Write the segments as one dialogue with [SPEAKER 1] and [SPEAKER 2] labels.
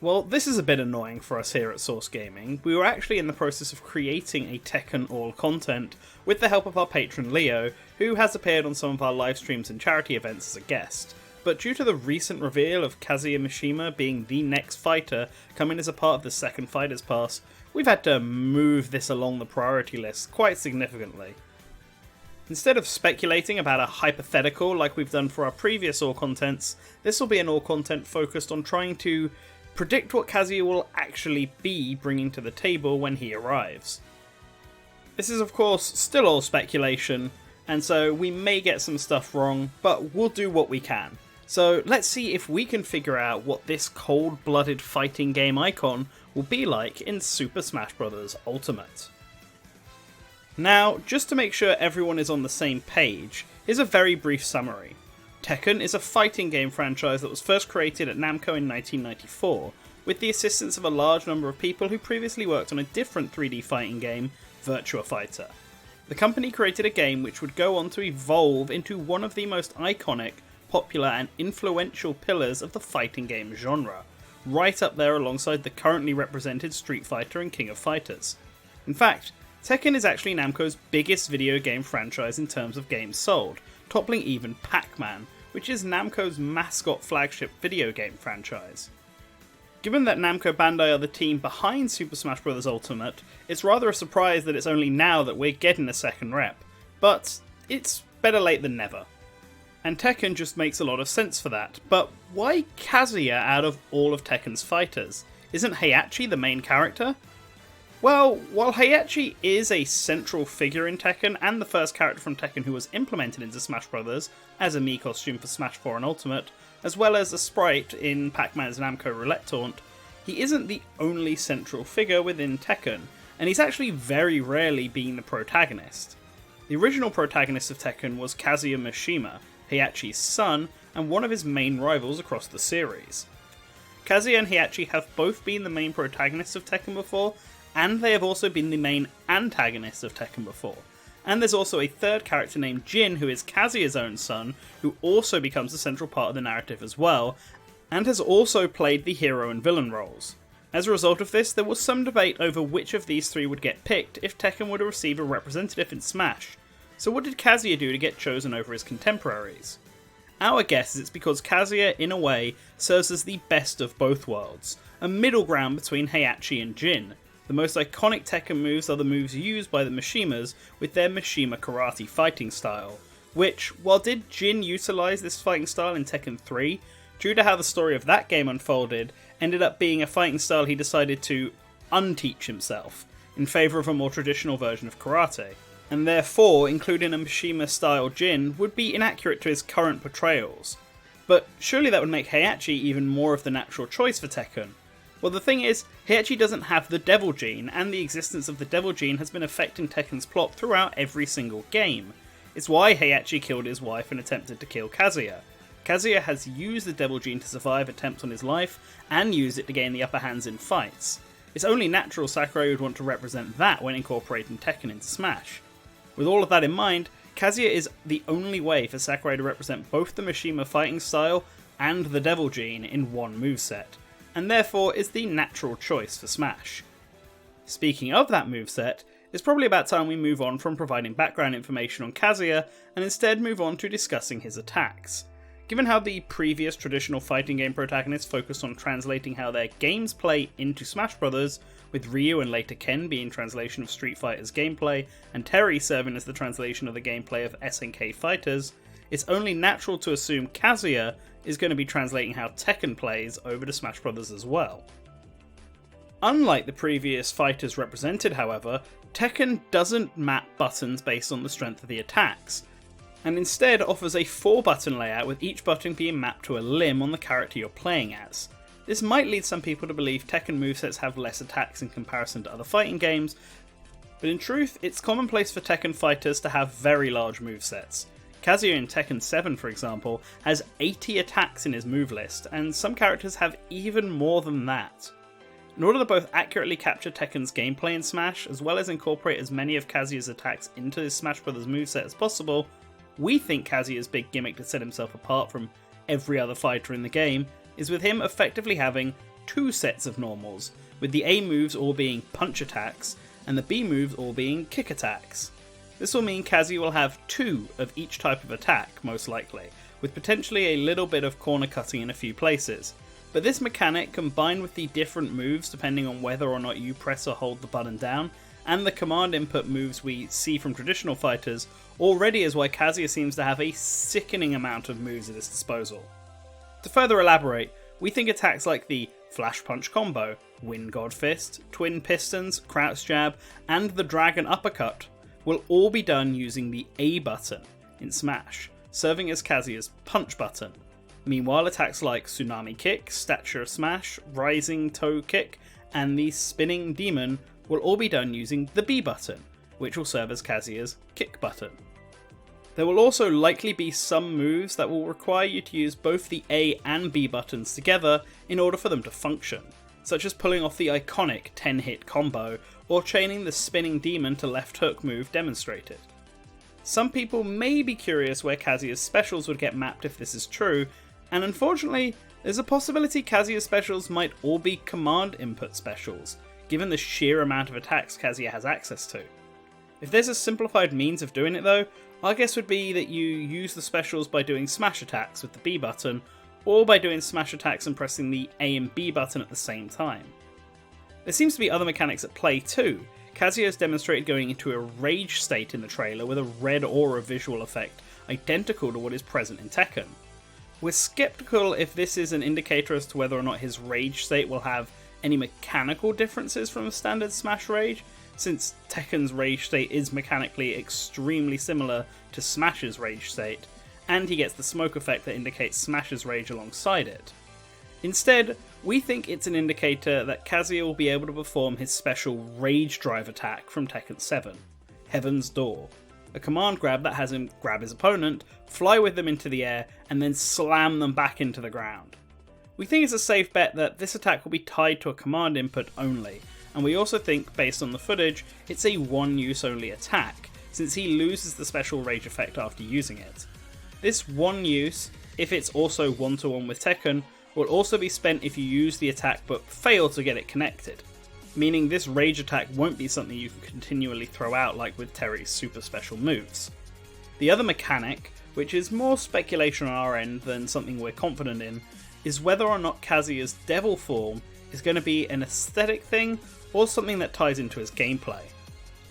[SPEAKER 1] Well, this is a bit annoying for us here at Source Gaming. We were actually in the process of creating a Tekken All content with the help of our patron Leo, who has appeared on some of our live streams and charity events as a guest. But due to the recent reveal of Kazuya Mishima being the next fighter coming as a part of the second Fighters Pass, we've had to move this along the priority list quite significantly. Instead of speculating about a hypothetical like we've done for our previous All contents, this will be an All content focused on trying to predict what Kazuya will actually be bringing to the table when he arrives. This is of course still all speculation, and so we may get some stuff wrong, but we'll do what we can. So let's see if we can figure out what this cold-blooded fighting game icon will be like in Super Smash Bros. Ultimate. Now, just to make sure everyone is on the same page, here's a very brief summary. Tekken is a fighting game franchise that was first created at Namco in 1994, with the assistance of a large number of people who previously worked on a different 3D fighting game, Virtua Fighter. The company created a game which would go on to evolve into one of the most iconic, popular and influential pillars of the fighting game genre, right up there alongside the currently represented Street Fighter and King of Fighters. In fact, Tekken is actually Namco's biggest video game franchise in terms of games sold, toppling even Pac-Man, which is Namco's mascot flagship video game franchise. Given that Namco Bandai are the team behind Super Smash Bros. Ultimate, it's rather a surprise that it's only now that we're getting a second rep, but it's better late than never. And Tekken just makes a lot of sense for that, but why Kazuya out of all of Tekken's fighters? Isn't Heihachi the main character? Well, while Heihachi is a central figure in Tekken, and the first character from Tekken who was implemented into Smash Bros. As a Mii costume for Smash 4 and Ultimate, as well as a sprite in Pac-Man's Namco Roulette Taunt, he isn't the only central figure within Tekken, and he's actually very rarely been the protagonist. The original protagonist of Tekken was Kazuya Mishima, Heihachi's son, and one of his main rivals across the series. Kazuya and Heihachi have both been the main protagonists of Tekken before, and they have also been the main antagonists of Tekken before. And there's also a third character named Jin, who is Kazuya's own son, who also becomes a central part of the narrative as well, and has also played the hero and villain roles. As a result of this, there was some debate over which of these three would get picked if Tekken were to receive a representative in Smash. So what did Kazuya do to get chosen over his contemporaries? Our guess is it's because Kazuya, in a way, serves as the best of both worlds, a middle ground between Heihachi and Jin. The most iconic Tekken moves are the moves used by the Mishimas with their Mishima Karate fighting style, which, while did Jin utilise this fighting style in Tekken 3, due to how the story of that game unfolded, ended up being a fighting style he decided to unteach himself, in favour of a more traditional version of karate, and therefore including a Mishima-style Jin would be inaccurate to his current portrayals. But surely that would make Heihachi even more of the natural choice for Tekken. Well, the thing is, Heihachi doesn't have the Devil Gene, and the existence of the Devil Gene has been affecting Tekken's plot throughout every single game. It's why Heihachi killed his wife and attempted to kill Kazuya. Kazuya has used the Devil Gene to survive attempts on his life, and used it to gain the upper hands in fights. It's only natural Sakurai would want to represent that when incorporating Tekken into Smash. With all of that in mind, Kazuya is the only way for Sakurai to represent both the Mishima fighting style and the Devil Gene in one moveset, and therefore is the natural choice for Smash. Speaking of that moveset, it's probably about time we move on from providing background information on Kazuya and instead move on to discussing his attacks. Given how the previous traditional fighting game protagonists focused on translating how their games play into Smash Bros., with Ryu and later Ken being translation of Street Fighter's gameplay, and Terry serving as the translation of the gameplay of SNK Fighters, it's only natural to assume Kazuya is going to be translating how Tekken plays over to Smash Bros. As well. Unlike the previous fighters represented, however, Tekken doesn't map buttons based on the strength of the attacks, and instead offers a 4-button layout with each button being mapped to a limb on the character you're playing as. This might lead some people to believe Tekken movesets have less attacks in comparison to other fighting games, but in truth, it's commonplace for Tekken fighters to have very large movesets. Kazuya in Tekken 7, for example, has 80 attacks in his move list, and some characters have even more than that. In order to both accurately capture Tekken's gameplay in Smash, as well as incorporate as many of Kazuya's attacks into his Smash Bros. Moveset as possible, we think Kazuya's big gimmick to set himself apart from every other fighter in the game is with him effectively having 2 sets of normals, with the A moves all being punch attacks, and the B moves all being kick attacks. This will mean Kazuya will have 2 of each type of attack, most likely, with potentially a little bit of corner cutting in a few places. But this mechanic, combined with the different moves depending on whether or not you press or hold the button down, and the command input moves we see from traditional fighters, already is why Kazuya seems to have a sickening amount of moves at his disposal. To further elaborate, we think attacks like the Flash Punch combo, Wind God Fist, Twin Pistons, Crouch Jab, and the Dragon Uppercut will all be done using the A button in Smash, serving as Kazuya's punch button. Meanwhile, attacks like Tsunami Kick, Stature Smash, Rising Toe Kick, and the Spinning Demon will all be done using the B button, which will serve as Kazuya's kick button. There will also likely be some moves that will require you to use both the A and B buttons together in order for them to function, such as pulling off the iconic 10-hit combo or chaining the Spinning Demon to left hook move demonstrated. Some people may be curious where Kazuya's specials would get mapped if this is true, and unfortunately, there's a possibility Kazuya's specials might all be command input specials, given the sheer amount of attacks Kazuya has access to. If there's a simplified means of doing it though, our guess would be that you use the specials by doing smash attacks with the B button, or by doing smash attacks and pressing the A and B button at the same time. There seems to be other mechanics at play too. Kazuya has demonstrated going into a rage state in the trailer with a red aura visual effect identical to what is present in Tekken. We're skeptical if this is an indicator as to whether or not his rage state will have any mechanical differences from a standard Smash rage, since Tekken's rage state is mechanically extremely similar to Smash's rage state, and he gets the smoke effect that indicates Smash's rage alongside it. Instead, we think it's an indicator that Kazuya will be able to perform his special Rage Drive attack from Tekken 7, Heaven's Door, a command grab that has him grab his opponent, fly with them into the air, and then slam them back into the ground. We think it's a safe bet that this attack will be tied to a command input only, and we also think, based on the footage, it's a one-use only attack, since he loses the special rage effect after using it. This one use, if it's also one-to-one with Tekken, will also be spent if you use the attack but fail to get it connected, meaning this rage attack won't be something you can continually throw out like with Terry's super special moves. The other mechanic, which is more speculation on our end than something we're confident in, is whether or not Kazuya's devil form is going to be an aesthetic thing or something that ties into his gameplay.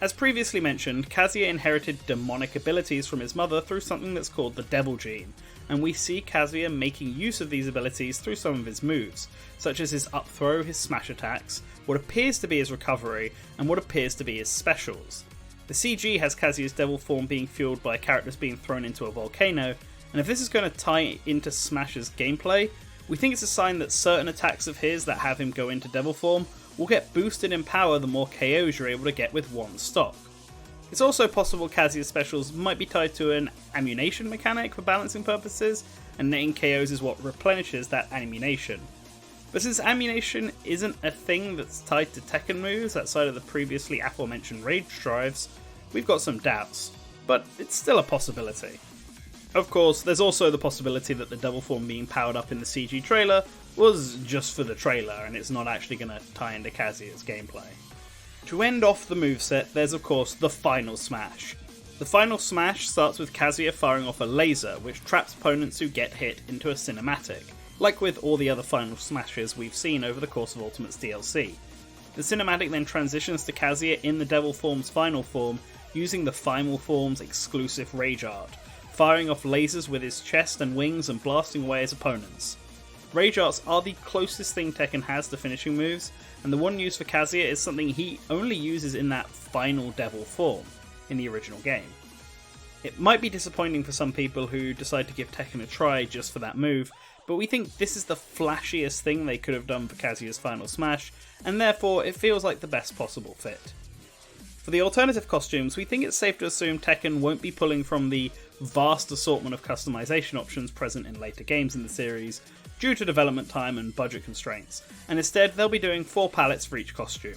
[SPEAKER 1] As previously mentioned, Kazuya inherited demonic abilities from his mother through something that's called the Devil Gene, and we see Kazuya making use of these abilities through some of his moves, such as his up throw, his smash attacks, what appears to be his recovery, and what appears to be his specials. The CG has Kazuya's devil form being fueled by characters being thrown into a volcano, and if this is going to tie into Smash's gameplay, we think it's a sign that certain attacks of his that have him go into devil form will get boosted in power the more KOs you're able to get with one stock. It's also possible Kazuya's specials might be tied to an ammunition mechanic for balancing purposes, and netting KOs is what replenishes that ammunition. But since ammunition isn't a thing that's tied to Tekken moves outside of the previously aforementioned rage drives, we've got some doubts, but it's still a possibility. Of course, there's also the possibility that the devil form being powered up in the CG trailer was just for the trailer and it's not actually going to tie into Kazuya's gameplay. To end off the moveset, there's of course the Final Smash. The Final Smash starts with Kazuya firing off a laser which traps opponents who get hit into a cinematic, like with all the other Final Smashes we've seen over the course of Ultimate's DLC. The cinematic then transitions to Kazuya in the Devil Form's final form using the Final Form's exclusive rage art, firing off lasers with his chest and wings and blasting away his opponents. Rage arts are the closest thing Tekken has to finishing moves, and the one used for Kazuya is something he only uses in that final devil form in the original game. It might be disappointing for some people who decide to give Tekken a try just for that move, but we think this is the flashiest thing they could have done for Kazuya's Final Smash, and therefore it feels like the best possible fit. For the alternative costumes, we think it's safe to assume Tekken won't be pulling from the vast assortment of customization options present in later games in the series, due to development time and budget constraints, and instead they'll be doing 4 palettes for each costume.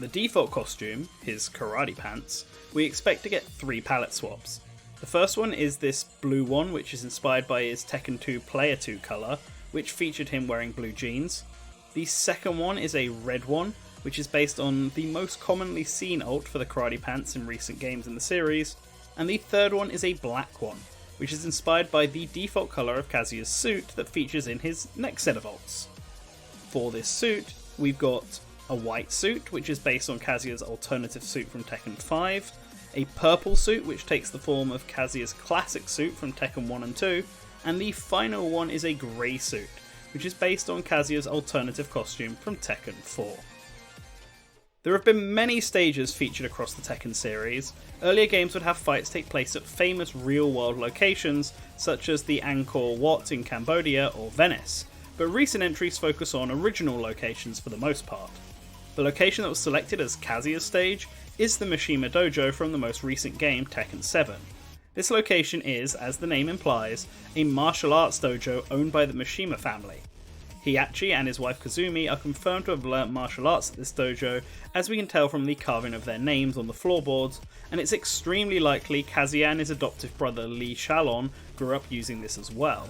[SPEAKER 1] The default costume, his karate pants, we expect to get 3 palette swaps. The first one is this blue one, which is inspired by his Tekken 2 Player 2 colour, which featured him wearing blue jeans. The second one is a red one, which is based on the most commonly seen ult for the karate pants in recent games in the series, and the third one is a black one, which is inspired by the default colour of Kazuya's suit that features in his next set of ults. For this suit, we've got a white suit, which is based on Kazuya's alternative suit from Tekken 5, a purple suit, which takes the form of Kazuya's classic suit from Tekken 1 and 2, and the final one is a grey suit, which is based on Kazuya's alternative costume from Tekken 4. There have been many stages featured across the Tekken series. Earlier games would have fights take place at famous real-world locations, such as the Angkor Wat in Cambodia or Venice, but recent entries focus on original locations for the most part. The location that was selected as Kazuya's stage is the Mishima Dojo from the most recent game, Tekken 7. This location is, as the name implies, a martial arts dojo owned by the Mishima family. Heihachi and his wife Kazumi are confirmed to have learnt martial arts at this dojo, as we can tell from the carving of their names on the floorboards, and it's extremely likely Kazuya and his adoptive brother Lee Shalon grew up using this as well.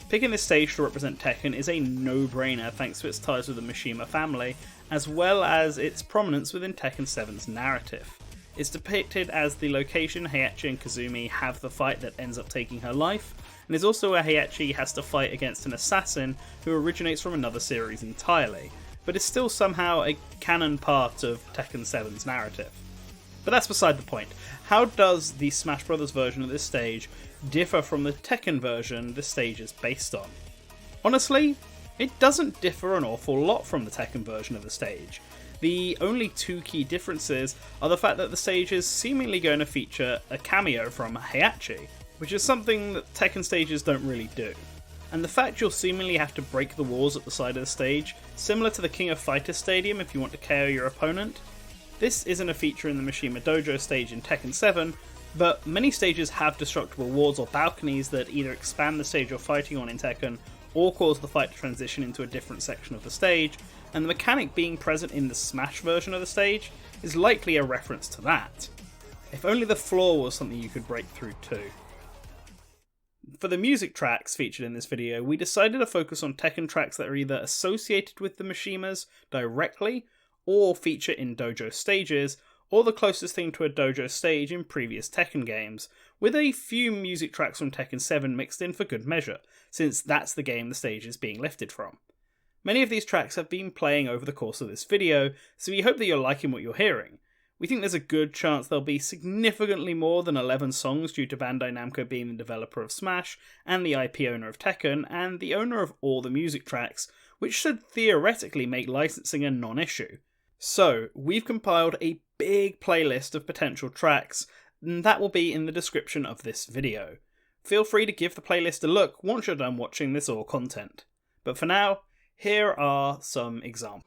[SPEAKER 1] Picking this stage to represent Tekken is a no-brainer thanks to its ties with the Mishima family, as well as its prominence within Tekken 7's narrative. It's depicted as the location Heihachi and Kazumi have the fight that ends up taking her life, and is also where Heihachi has to fight against an assassin who originates from another series entirely, but is still somehow a canon part of Tekken 7's narrative. But that's beside the point. How does the Smash Bros. Version of this stage differ from the Tekken version the stage is based on? Honestly, it doesn't differ an awful lot from the Tekken version of the stage. The only two key differences are the fact that the stage is seemingly going to feature a cameo from Heihachi, which is something that Tekken stages don't really do. And the fact you'll seemingly have to break the walls at the side of the stage, similar to the King of Fighters stadium if you want to KO your opponent. This isn't a feature in the Mishima Dojo stage in Tekken 7, but many stages have destructible walls or balconies that either expand the stage you're fighting on in Tekken, or cause the fight to transition into a different section of the stage, and the mechanic being present in the Smash version of the stage is likely a reference to that. If only the floor was something you could break through too. For the music tracks featured in this video, we decided to focus on Tekken tracks that are either associated with the Mishimas directly, or feature in dojo stages, or the closest thing to a dojo stage in previous Tekken games, with a few music tracks from Tekken 7 mixed in for good measure, since that's the game the stage is being lifted from. Many of these tracks have been playing over the course of this video, so we hope that you're liking what you're hearing. We think there's a good chance there'll be significantly more than 11 songs due to Bandai Namco being the developer of Smash, and the IP owner of Tekken, and the owner of all the music tracks, which should theoretically make licensing a non-issue. So, we've compiled a big playlist of potential tracks, and that will be in the description of this video. Feel free to give the playlist a look once you're done watching this all content. But for now, here are some examples.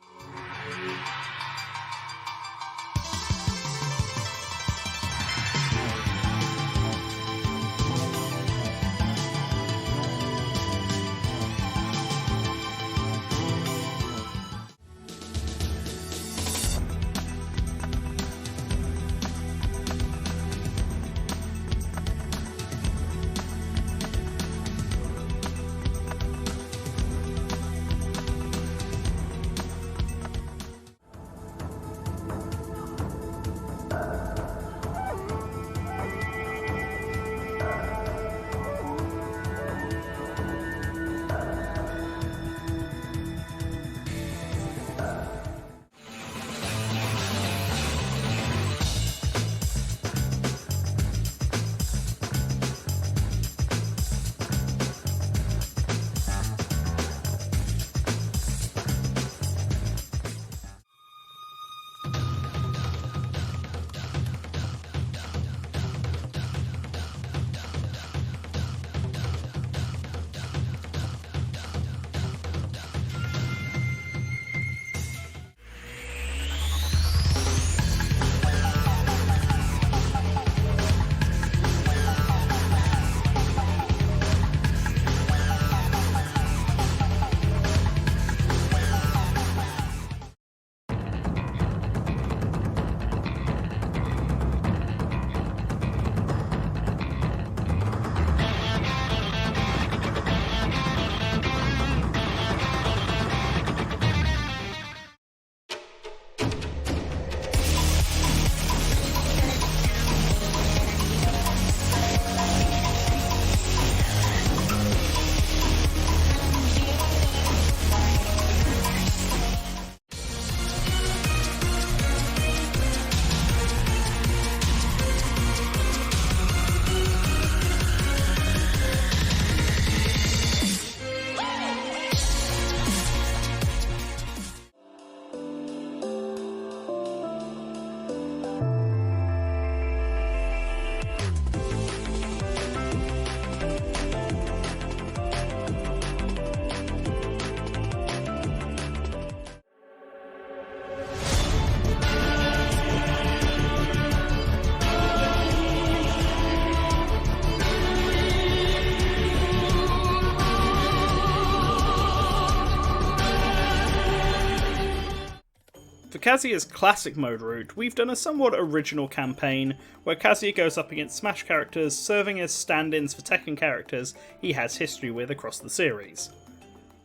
[SPEAKER 1] Kazuya's classic mode route, we've done a somewhat original campaign where Kazuya goes up against Smash characters serving as stand-ins for Tekken characters he has history with across the series.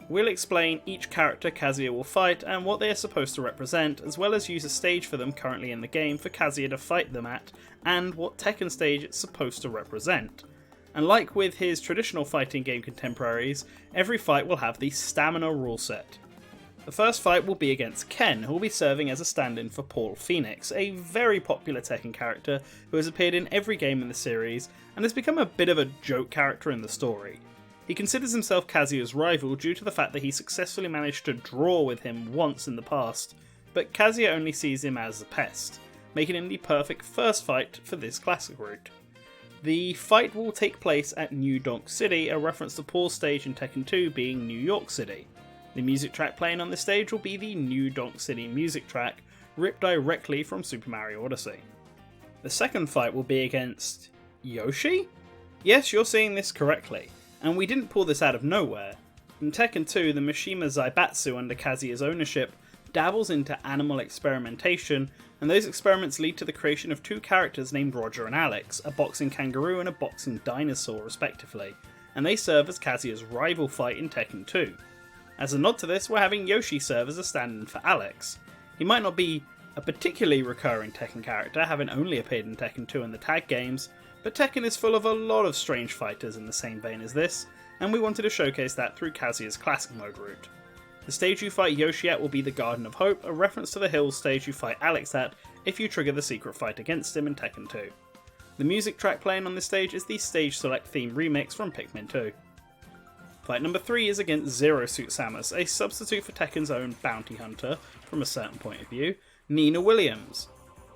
[SPEAKER 1] We'll explain each character Kazuya will fight and what they are supposed to represent, as well as use a stage for them currently in the game for Kazuya to fight them at, and what Tekken stage it's supposed to represent. And like with his traditional fighting game contemporaries, every fight will have the stamina rule set. The first fight will be against Ken, who will be serving as a stand-in for Paul Phoenix, a very popular Tekken character who has appeared in every game in the series and has become a bit of a joke character in the story. He considers himself Kazuya's rival due to the fact that he successfully managed to draw with him once in the past, but Kazuya only sees him as a pest, making him the perfect first fight for this classic route. The fight will take place at New Donk City, a reference to Paul's stage in Tekken 2 being New York City. The music track playing on this stage will be the New Donk City music track, ripped directly from Super Mario Odyssey. The second fight will be against Yoshi? Yes, you're seeing this correctly. And we didn't pull this out of nowhere. In Tekken 2, the Mishima Zaibatsu under Kazuya's ownership dabbles into animal experimentation, and those experiments lead to the creation of two characters named Roger and Alex, a boxing kangaroo and a boxing dinosaur respectively, and they serve as Kazuya's rival fight in Tekken 2. As a nod to this, we're having Yoshi serve as a stand-in for Alex. He might not be a particularly recurring Tekken character, having only appeared in Tekken 2 and the tag games, but Tekken is full of a lot of strange fighters in the same vein as this, and we wanted to showcase that through Kazuya's classic mode route. The stage you fight Yoshi at will be the Garden of Hope, a reference to the hills stage you fight Alex at if you trigger the secret fight against him in Tekken 2. The music track playing on this stage is the Stage Select theme remix from Pikmin 2. Fight number 3 is against Zero Suit Samus, a substitute for Tekken's own bounty hunter, from a certain point of view, Nina Williams.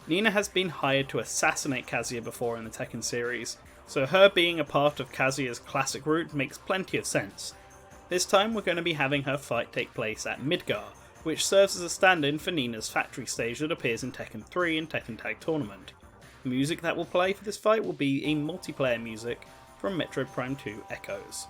[SPEAKER 1] Nina has been hired to assassinate Kazuya before in the Tekken series, so her being a part of Kazuya's classic route makes plenty of sense. This time we're going to be having her fight take place at Midgar, which serves as a stand-in for Nina's factory stage that appears in Tekken 3 and Tekken Tag Tournament. The music that will play for this fight will be a multiplayer music from Metroid Prime 2 Echoes.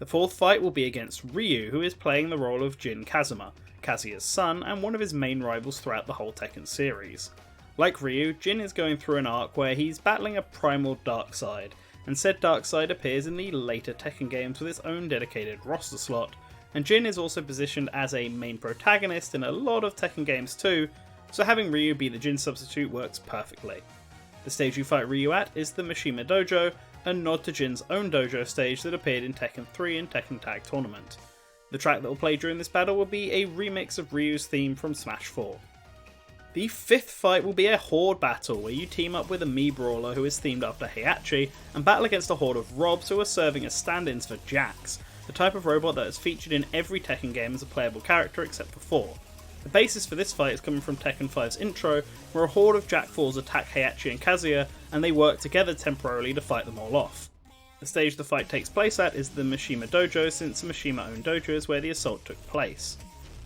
[SPEAKER 1] The fourth fight will be against Ryu, who is playing the role of Jin Kazuma, Kazuya's son and one of his main rivals throughout the whole Tekken series. Like Ryu, Jin is going through an arc where he's battling a primal dark side, and said dark side appears in the later Tekken games with its own dedicated roster slot, and Jin is also positioned as a main protagonist in a lot of Tekken games too, so having Ryu be the Jin substitute works perfectly. The stage you fight Ryu at is the Mishima Dojo, a nod to Jin's own dojo stage that appeared in Tekken 3 and Tekken Tag Tournament. The track that will play during this battle will be a remix of Ryu's theme from Smash 4. The fifth fight will be a horde battle, where you team up with a Mii Brawler who is themed after Heihachi, and battle against a horde of Robs who are serving as stand-ins for Jax, the type of robot that is featured in every Tekken game as a playable character except for 4. The basis for this fight is coming from Tekken 5's intro, where a horde of Jack-Falls attack Heihachi and Kazuya, and they work together temporarily to fight them all off. The stage the fight takes place at is the Mishima Dojo, since the Mishima-owned dojo is where the assault took place.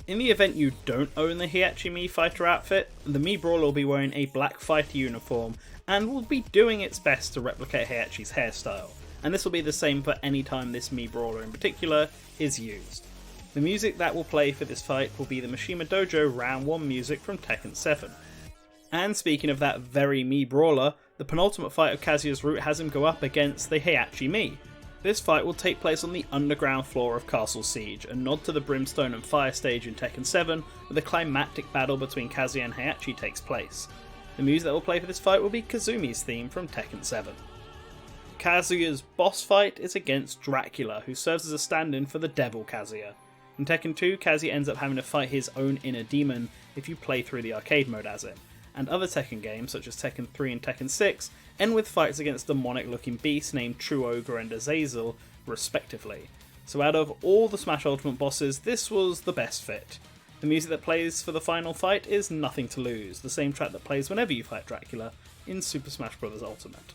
[SPEAKER 1] In the event you don't own the Heihachi Mii fighter outfit, the Mii Brawler will be wearing a black fighter uniform and will be doing its best to replicate Heihachi's hairstyle, and this will be the same for any time this Mii Brawler in particular is used. The music that will play for this fight will be the Mishima Dojo Round 1 music from Tekken 7. And speaking of that very Mii Brawler, the penultimate fight of Kazuya's route has him go up against the Heihachi Mii. This fight will take place on the underground floor of Castle Siege, a nod to the Brimstone and Fire stage in Tekken 7, where the climactic battle between Kazuya and Heihachi takes place. The music that will play for this fight will be Kazumi's theme from Tekken 7. Kazuya's boss fight is against Dracula, who serves as a stand-in for the Devil Kazuya. In Tekken 2, Kazuya ends up having to fight his own inner demon if you play through the arcade mode as him, and other Tekken games such as Tekken 3 and Tekken 6 end with fights against demonic-looking beasts named True Ogre and Azazel, respectively. So out of all the Smash Ultimate bosses, this was the best fit. The music that plays for the final fight is Nothing to Lose, the same track that plays whenever you fight Dracula in Super Smash Bros. Ultimate.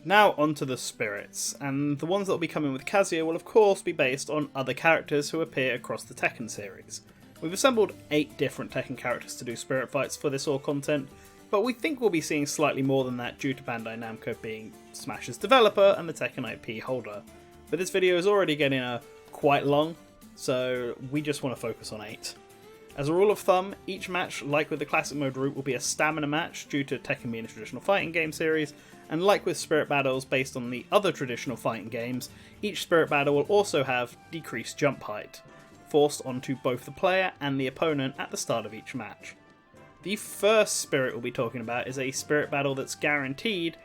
[SPEAKER 1] Now onto the spirits, and the ones that will be coming with Kazuya will of course be based on other characters who appear across the Tekken series. We've assembled 8 different Tekken characters to do spirit fights for this all content, but we think we'll be seeing slightly more than that due to Bandai Namco being Smash's developer and the Tekken IP holder. But this video is already getting quite long, so we just want to focus on 8. As a rule of thumb, each match, like with the classic mode route, will be a stamina match due to Tekken being a traditional fighting game series, and like with spirit battles based on the other traditional fighting games, each spirit battle will also have decreased jump height, forced onto both the player and the opponent at the start of each match. The first spirit we'll be talking about is a spirit battle that's guaranteed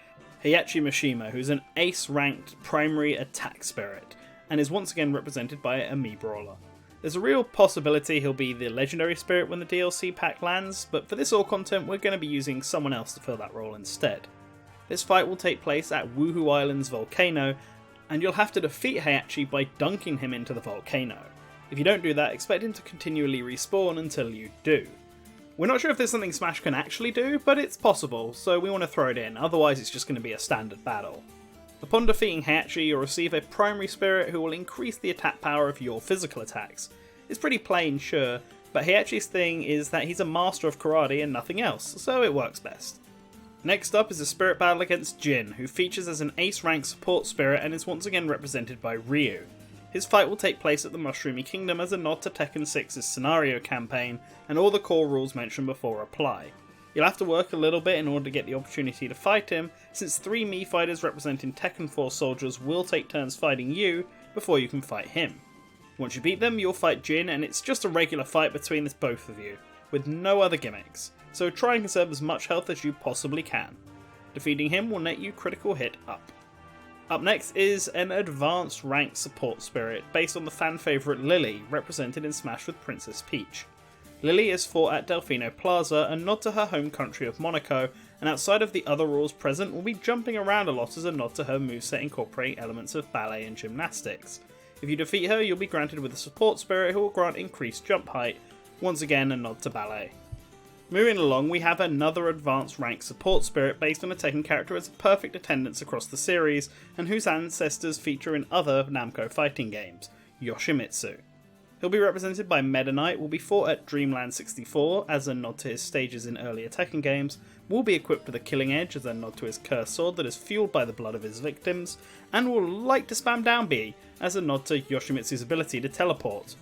[SPEAKER 1] Heihachi Mishima, who's an ace-ranked primary attack spirit, and is once again represented by a Mii Brawler. There's a real possibility he'll be the legendary spirit when the DLC pack lands, but for this all content we're going to be using someone else to fill that role instead. This fight will take place at Woohoo Island's volcano, and you'll have to defeat Heihachi by dunking him into the volcano. If you don't do that, expect him to continually respawn until you do. We're not sure if there's something Smash can actually do, but it's possible, so we want to throw it in, otherwise it's just going to be a standard battle. Upon defeating Heihachi, you'll receive a primary spirit who will increase the attack power of your physical attacks. It's pretty plain, sure, but Heihachi's thing is that he's a master of karate and nothing else, so it works best. Next up is a spirit battle against Jin, who features as an ace-rank support spirit and is once again represented by Ryu. His fight will take place at the Mushroomy Kingdom as a nod to Tekken 6's scenario campaign, and all the core rules mentioned before apply. You'll have to work a little bit in order to get the opportunity to fight him, since 3 Mii fighters representing Tekken 4 soldiers will take turns fighting you before you can fight him. Once you beat them, you'll fight Jin, and it's just a regular fight between the both of you, with no other gimmicks, so try and conserve as much health as you possibly can. Defeating him will net you critical hit up. Up next is an advanced rank support spirit based on the fan favourite Lily, represented in Smash with Princess Peach. Lily is fought at Delfino Plaza, a nod to her home country of Monaco, and outside of the other rules present will be jumping around a lot as a nod to her moveset incorporating elements of ballet and gymnastics. If you defeat her, you'll be granted with a support spirit who will grant increased jump height, once again a nod to ballet. Moving along, we have another advanced rank support spirit based on a Tekken character as a perfect attendance across the series, and whose ancestors feature in other Namco fighting games, Yoshimitsu. He'll be represented by Meta Knight, will be fought at Dreamland 64 as a nod to his stages in earlier Tekken games, will be equipped with a Killing Edge as a nod to his cursed sword that is fueled by the blood of his victims, and will like to spam down B as a nod to Yoshimitsu's ability to teleport.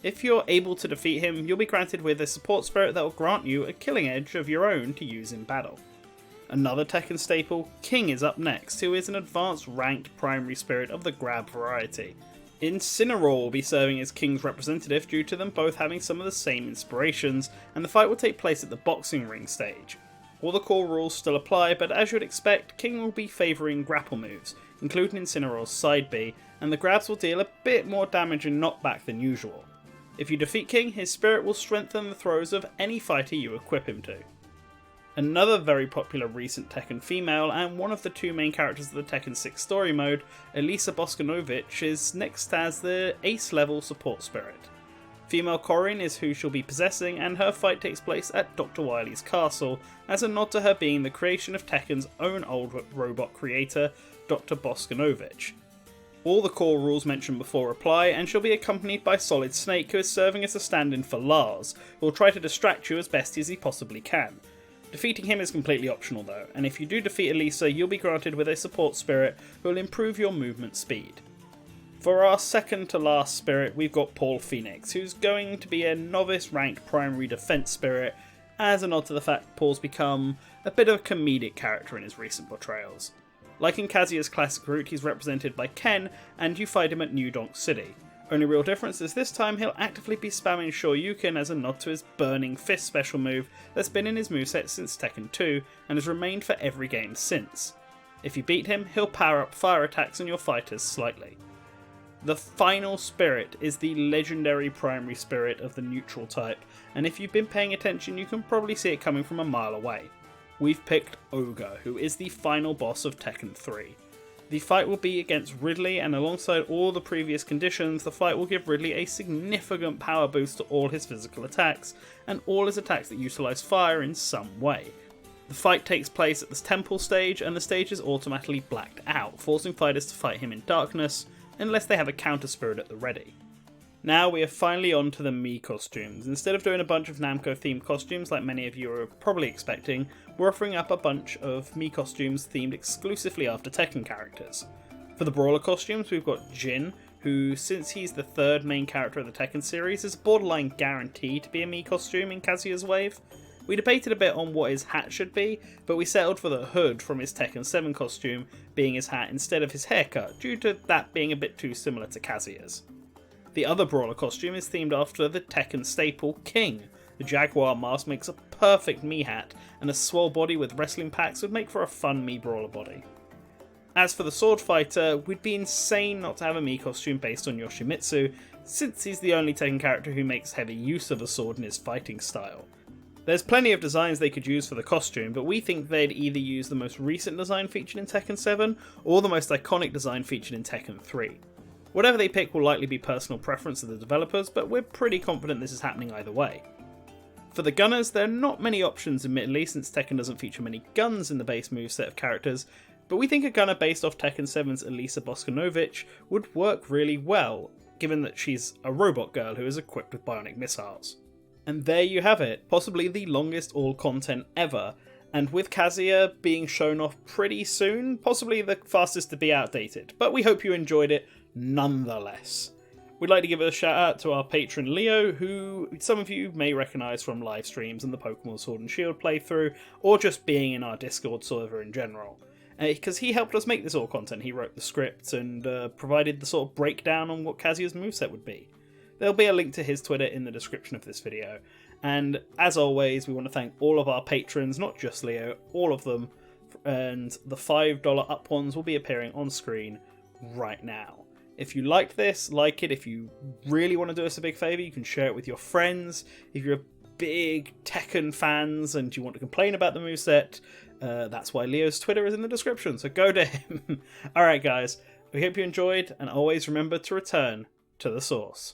[SPEAKER 1] If you're able to defeat him, you'll be granted with a support spirit that will grant you a Killing Edge of your own to use in battle. Another Tekken staple, King, is up next, who is an advanced ranked primary spirit of the grab variety. Incineroar will be serving as King's representative due to them both having some of the same inspirations, and the fight will take place at the boxing ring stage. All the core rules still apply, but as you'd expect, King will be favouring grapple moves, including Incineroar's side B, and the grabs will deal a bit more damage and knockback than usual. If you defeat King, his spirit will strengthen the throws of any fighter you equip him to. Another very popular recent Tekken female, and one of the 2 main characters of the Tekken 6 story mode, Elisa Boskanovic, is next as the ace level support spirit. Female Corrin is who she'll be possessing, and her fight takes place at Dr. Wily's castle, as a nod to her being the creation of Tekken's own old robot creator, Dr. Boskanovic. All the core rules mentioned before apply, and she'll be accompanied by Solid Snake, who is serving as a stand-in for Lars, who will try to distract you as best as he possibly can. Defeating him is completely optional though, and if you do defeat Elisa, you'll be granted with a support spirit who will improve your movement speed. For our second to last spirit, we've got Paul Phoenix, who's going to be a novice ranked primary defense spirit, as a nod to the fact Paul's become a bit of a comedic character in his recent portrayals. Like in Kazuya's classic route, he's represented by Ken, and you fight him at New Donk City. Only real difference is this time he'll actively be spamming Shoryuken as a nod to his Burning Fist special move that's been in his moveset since Tekken 2 and has remained for every game since. If you beat him, he'll power up fire attacks on your fighters slightly. The final spirit is the legendary primary spirit of the neutral type, and if you've been paying attention you can probably see it coming from a mile away. We've picked Ogre, who is the final boss of Tekken 3. The fight will be against Ridley, and alongside all the previous conditions, the fight will give Ridley a significant power boost to all his physical attacks, and all his attacks that utilise fire in some way. The fight takes place at the temple stage, and the stage is automatically blacked out, forcing fighters to fight him in darkness, unless they have a counter spirit at the ready. Now we are finally on to the Mii costumes. Instead of doing a bunch of Namco themed costumes like many of you are probably expecting, we're offering up a bunch of Mii costumes themed exclusively after Tekken characters. For the Brawler costumes we've got Jin, who, since he's the third main character of the Tekken series, is borderline guaranteed to be a Mii costume in Kazuya's wave. We debated a bit on what his hat should be, but we settled for the hood from his Tekken 7 costume being his hat instead of his haircut, due to that being a bit too similar to Kazuya's. The other brawler costume is themed after the Tekken staple King. The Jaguar mask makes a perfect Mii hat, and a swole body with wrestling packs would make for a fun Mii brawler body. As for the sword fighter, we'd be insane not to have a Mii costume based on Yoshimitsu, since he's the only Tekken character who makes heavy use of a sword in his fighting style. There's plenty of designs they could use for the costume, but we think they'd either use the most recent design featured in Tekken 7, or the most iconic design featured in Tekken 3. Whatever they pick will likely be personal preference of the developers, but we're pretty confident this is happening either way. For the gunners, there are not many options admittedly, since Tekken doesn't feature many guns in the base moveset of characters, but we think a gunner based off Tekken 7's Elisa Boskanovich would work really well, given that she's a robot girl who is equipped with bionic missiles. And there you have it, possibly the longest all content ever, and with Kazuya being shown off pretty soon, possibly the fastest to be outdated, but we hope you enjoyed it nonetheless. We'd like to give a shout out to our patron Leo, who some of you may recognise from live streams and the Pokemon Sword and Shield playthrough, or just being in our Discord server in general. Because he helped us make this all content. He wrote the script and provided the sort of breakdown on what Kazuya's moveset would be. There'll be a link to his Twitter in the description of this video. And as always, we want to thank all of our patrons, not just Leo, all of them, and the $5 up ones will be appearing on screen right now. If you liked this, like it. If you really want to do us a big favour, you can share it with your friends. If you're big Tekken fans and you want to complain about the moveset, that's why Leo's Twitter is in the description, so go to him. Alright guys, we hope you enjoyed, and always remember to return to the source.